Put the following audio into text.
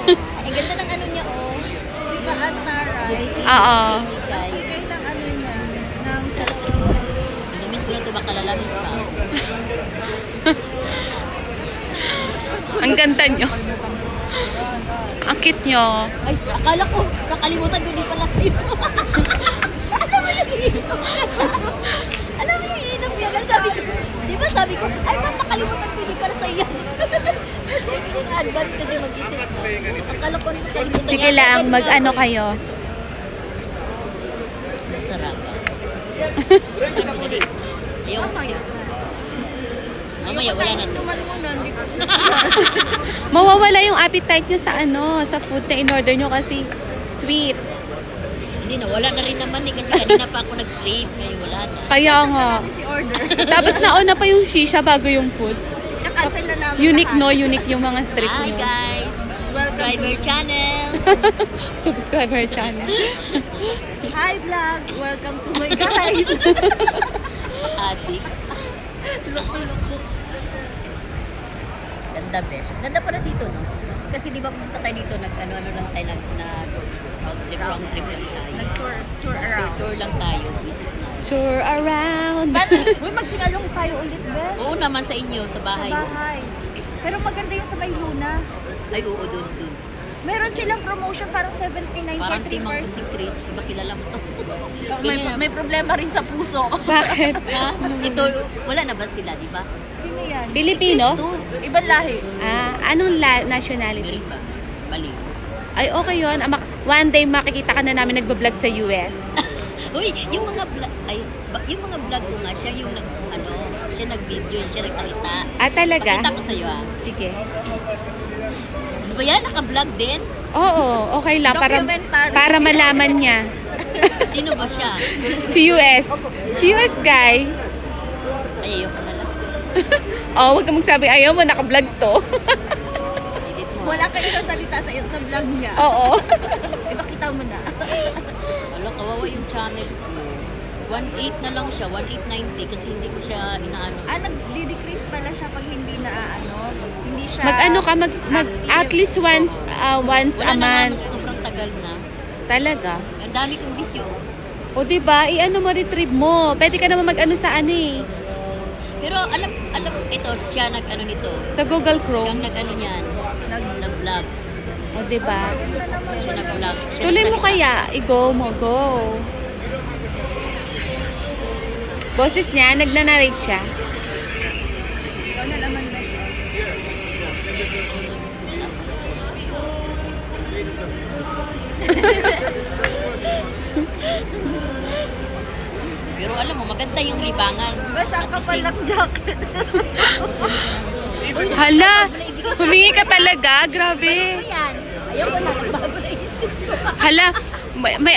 Ang ganda ng ano niya, oh. Di ba, Antaray? Oo. Kaya ng ano niya, ng Inamin ko na ito, baka lalamin pa. Ang ganda nyo. Ang cute nyo. Ay, akala ko, nakalimutan ko, di pala sa ito. Alam mo yung iinom Alam mo yung iinom yan. Sabi ko, di ba sabi ko, ay, nakalimutan ko, di pala sa iyo. Advance kasi mag-isip mo. Akala ko rin nakalimutan. Sige lang, mag-ano kayo. Masarap. Ayaw mo siya. Mamaya, wala na ito. Mawawala yung appetite nyo sa ano, sa food na in-order nyo kasi sweet. Hindi na, wala na rin naman eh. Kasi kanina pa ako nag-crave. Ngayon wala na. Kaya nga. Tapos nauna pa yung shisha bago yung food. Unique no, unique yung mga trip Hi nyo. guys! Subscribe our channel! Subscribe our channel. Hi vlog! Welcome to my guys! Ate. Ganda best. Ganda pala dito, no? Kasi di ba pumunta tayo dito, ano lang tayo, round trip lang tayo. Nag-tour around. Tour lang tayo, visit na. Tour around. Uy, magsingalong tayo ulit, Bes. Oo naman sa inyo, sa bahay. Sa bahay. Pero maganda yung sa may Luna. Ay, oo, dun. Meron silang promotion parang 79 Parang for 3 timang ko hours. si Chris. Diba kilala mo to? May problema rin sa puso. Bakit? Ha? Ito, wala na ba sila, di ba? Sino yan? Pilipino? Ito. Ibang lahi. Anong nationality? Meron ba? Bali. Ay, okay yun. One day makikita ka na namin nagbablog sa US. Uy, yung mga vlog, yung mga vlog ko nga, siya yung siya nag-video, siya nagsalita. Talaga? Pakita ko sa'yo, ah. Sige. Ano ba yan? Naka-vlog din? Oo, okay lang. Documentary. Para malaman niya. Sino ba siya? Si US. Si US guy. Ay, ayoko na lang. Huwag ka magsabi, ayaw mo, naka-vlog to. Edit mo. Wala kang sasalita sa vlog niya. Oo. Ipakita mo na. Wala, kawawa yung channel ko. 1.8 na lang siya, 1.890 kasi hindi ko siya inaano. Nag-decrease pala siya pag hindi na hindi siya... Mag-ano ka, at least once a Wala month. na, sobrang tagal na. Talaga? Ang dami kong video. O diba, i-ano mo, retrieve mo. Pwede ka naman mag-ano sa ano eh. Pero alam ito, siya nag-ano nito. Sa Google Siyang Chrome. nag-ano niyan, nag-vlog. O diba? Siya nag-vlog. Siya Tuloy mo nagsalita. kaya, i-go mo, go. Boses niya, nagna-narrate siya. Ikaw na naman ba siya? Pero alam mo, maganda yung libangan. Diba siya ang kapal ng jacket? Hala, humingi ka talaga, grabe. Ano yan? Ayaw ko na, nagbago na isip ko. Hala, may